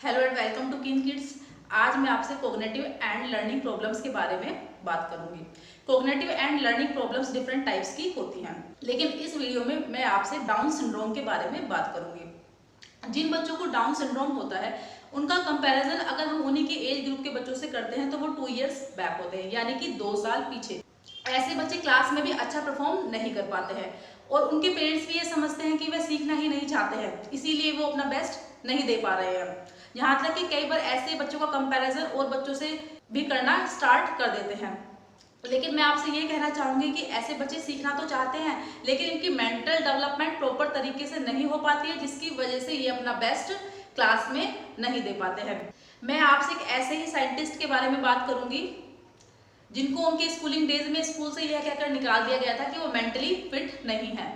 Hello and welcome to किन kids. आज मैं आपसे कोग्निटिव एंड लर्निंग प्रॉब्लम्स के बारे में बात करूंगी। Cognitive and learning problems different types की होती हैं, लेकिन इस वीडियो में मैं आपसे डाउन सिंड्रोम के बारे में बात करूंगी। जिन बच्चों को डाउन सिंड्रोम होता है उनका कंपैरिजन अगर हम उन्हीं के एज ग्रुप के बच्चों से करते हैं तो वो 2 इयर्स बैक होते हैं, यानी कि 2 साल पीछे। ऐसे बच्चे क्लास में भी अच्छा परफॉर्म नहीं कर पाते हैं और उनके पेरेंट्स भी ये समझते हैं कि वे सीखना ही नहीं चाहते हैं, इसीलिए वो अपना बेस्ट नहीं दे पा रहे हैं। यहाँ तक कि कई बार ऐसे बच्चों का कंपैरिजन और बच्चों से भी करना स्टार्ट कर देते हैं। लेकिन मैं आपसे ये कहना चाहूंगी कि ऐसे बच्चे सीखना तो चाहते हैं, लेकिन इनकी मेंटल डेवलपमेंट प्रॉपर तरीके से नहीं हो पाती है, जिसकी वजह से ये अपना बेस्ट क्लास में नहीं दे पाते हैं। मैं आपसे एक ऐसे ही साइंटिस्ट के बारे में बात करूंगी जिनको उनके स्कूलिंग डेज में स्कूल से यह कहकर निकाल दिया गया था कि वो मेंटली फिट नहीं है।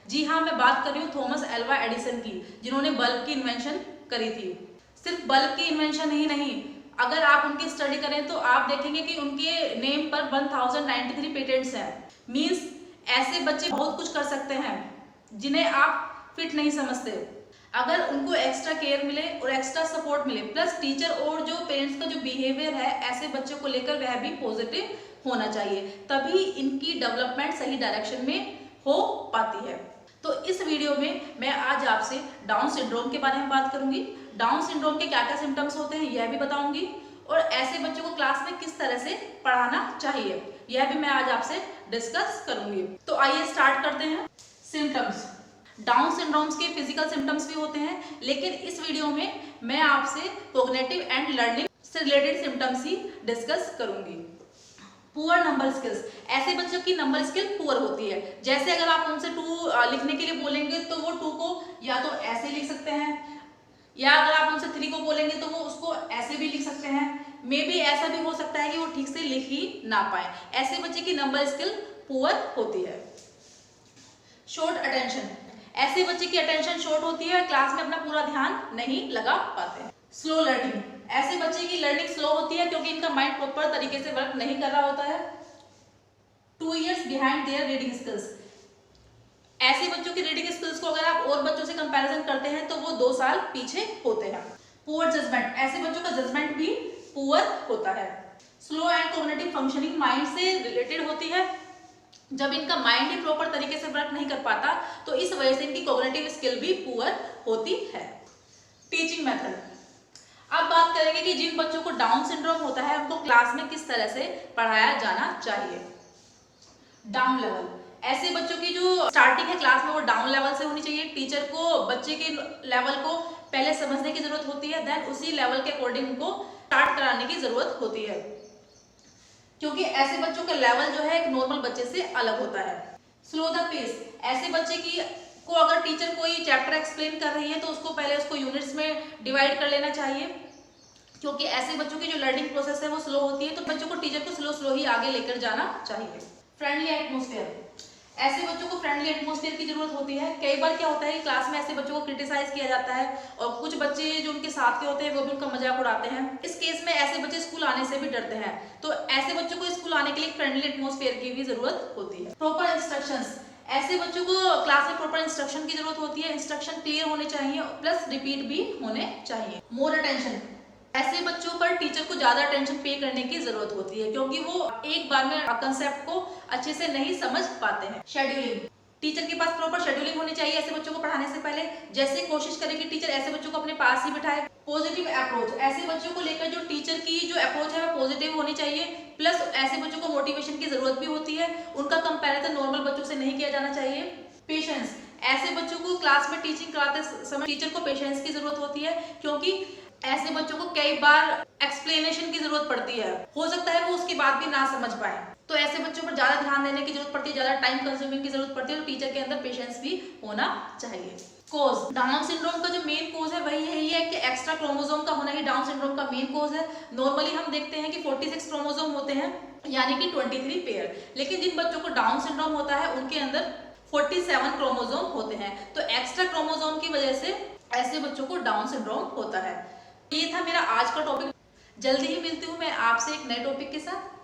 जी हाँ, मैं बात कर रही हूँ थॉमस एल्वा एडिसन की, जिन्होंने बल्ब की इन्वेंशन करी थी। सिर्फ बल्ब की इन्वेंशन ही नहीं, अगर आप उनकी स्टडी करें तो आप देखेंगे कि उनके नेम पर 1093 पेटेंट्स हैं। मींस ऐसे बच्चे बहुत कुछ कर सकते हैं जिन्हें आप फिट नहीं समझते। अगर उनको एक्स्ट्रा केयर मिले और एक्स्ट्रा सपोर्ट मिले, प्लस टीचर और जो पेरेंट्स का जो बिहेवियर है ऐसे बच्चों को लेकर वह भी पॉजिटिव होना चाहिए, तभी इनकी डेवलपमेंट सही डायरेक्शन में हो पाती है। तो इस वीडियो में मैं आज आपसे डाउन सिंड्रोम के बारे में बात करूंगी। डाउन सिंड्रोम के क्या क्या सिम्टम्स होते हैं यह भी बताऊंगी, और ऐसे बच्चों को क्लास में किस तरह से पढ़ाना चाहिए यह भी मैं आज आपसे डिस्कस करूंगी। तो आइए स्टार्ट करते हैं। सिम्टम्स। डाउन सिंड्रोम्स के फिजिकल सिम्टम्स भी होते हैं, लेकिन इस वीडियो में मैं आपसे कोग्निटिव एंड लर्निंग से रिलेटेड सिम्टम्स ही डिस्कस करूंगी। Poor number skills. ऐसे बच्चों की नंबर स्किल पुअर होती है। जैसे अगर आप उनसे 2 लिखने के लिए बोलेंगे तो वो 2 को या तो ऐसे लिख सकते हैं, या अगर आप उनसे 3 को बोलेंगे तो वो उसको ऐसे भी लिख सकते हैं। मे बी ऐसा भी हो सकता है कि वो ठीक से लिख ही ना पाए। ऐसे बच्चे की नंबर स्किल पुअर होती है। Short attention. ऐसे बच्चे की अटेंशन शॉर्ट होती है, क्लास में अपना पूरा ध्यान नहीं लगा पाते हैं। Slow learning. ऐसे बच्चे की लर्निंग स्लो होती है क्योंकि इनका माइंड प्रॉपर तरीके से वर्क नहीं कर रहा होता है। 2 years behind there reading skills. ऐसे बच्चों की रीडिंग स्किल्स को अगर आप और बच्चों से कंपैरिजन करते हैं तो वो 2 साल पीछे होते हैं। Poor judgement. ऐसे बच्चों का जजमेंट भी पुअर होता है। Slow and cognitive functioning mind से रिलेटेड होती है। जब इनका माइंड ही प्रॉपर तरीके से वर्क नहीं कर पाता तो इस वजह से इनकी कॉग्निटिव स्किल भी पुअर होती है। Teaching method. अब बात करेंगे कि जिन बच्चों को डाउन सिंड्रोम होता है उनको क्लास में किस तरह से पढ़ाया जाना चाहिए। Down level. ऐसे बच्चों की जो स्टार्टिंग है क्लास में वो डाउन लेवल से होनी चाहिए। टीचर को बच्चे के लेवल को पहले समझने की जरूरत होती है, देन उसी लेवल के अकॉर्डिंग उनको स्टार्ट कराने की जरूरत होती है, क्योंकि ऐसे बच्चों का लेवल जो है एक नॉर्मल बच्चे से अलग होता है। Slow the pace. ऐसे बच्चे की को अगर टीचर कोई चैप्टर एक्सप्लेन कर रही है तो उसको पहले उसको यूनिट्स में डिवाइड कर लेना चाहिए, क्योंकि ऐसे बच्चों की जो लर्निंग प्रोसेस है वो स्लो होती है, तो बच्चों को टीचर को स्लो स्लो ही आगे लेकर जाना चाहिए। Friendly atmosphere. ऐसे बच्चों को फ्रेंडली एटमोस्फेयर की जरूरत होती है। कई बार क्या होता है कि क्लास में ऐसे बच्चों को क्रिटिसाइज किया जाता है और कुछ बच्चे जो उनके साथ के होते हैं वो भी उनका मजाक उड़ाते हैं। इस केस में ऐसे बच्चे स्कूल आने से भी डरते हैं, तो ऐसे बच्चों को स्कूल आने के लिए फ्रेंडली एटमोस्फेयर की भी जरूरत होती है। Proper instructions. ऐसे बच्चों को क्लास में प्रॉपर इंस्ट्रक्शन की जरूरत होती है। इंस्ट्रक्शन क्लियर होने चाहिए प्लस रिपीट भी होने चाहिए। More attention. ऐसे बच्चों पर टीचर को ज्यादा अटेंशन पे करने की जरूरत होती है, क्योंकि वो एक बार में कंसेप्ट को अच्छे से नहीं समझ पाते हैं। शेड्यूलिंग। टीचर के पास प्रॉपर शेड्यूलिंग होनी चाहिए ऐसे बच्चों को पढ़ाने से पहले। जैसे कोशिश करें कि टीचर ऐसे बच्चों को अपने पास ही बिठाए। Positive approach. ऐसे बच्चों को लेकर जो टीचर की जो अप्रोच है वो पॉजिटिव होनी चाहिए, प्लस ऐसे बच्चों को मोटिवेशन की जरूरत भी होती है। उनका कंपैरिजन नॉर्मल बच्चों से नहीं किया जाना चाहिए। पेशेंस। ऐसे बच्चों को क्लास में टीचिंग कराते समय टीचर को पेशेंस की जरूरत होती है, क्योंकि ऐसे बच्चों को कई बार एक्सप्लेनेशन की जरूरत पड़ती है। हो सकता है वो उसकी बात भी ना समझ पाए, तो ऐसे बच्चों पर ज्यादा ध्यान देने की जरूरत पड़ती है, ज्यादा टाइम कंज्यूमिंग की जरूरत पड़ती है, तो टीचर के अंदर पेशेंस भी होना चाहिए। कोज। डाउन सिंड्रोम का जो मेन कोज है वही यही है कि एक्स्ट्रा क्रोमोसोम का होना ही डाउन सिंड्रोम का मेन कोज है। नॉर्मली हम देखते हैं कि 46 क्रोमोसोम होते हैं, यानी कि 23 पेयर, लेकिन जिन बच्चों को डाउन सिंड्रोम होता है उनके अंदर 47 क्रोमोसोम होते हैं। तो एक्स्ट्रा क्रोमोसोम की वजह से ऐसे बच्चों को डाउन सिंड्रोम होता है। ये था मेरा आज का टॉपिक। जल्दी ही मिलती हूँ मैं आपसे एक नए टॉपिक के साथ।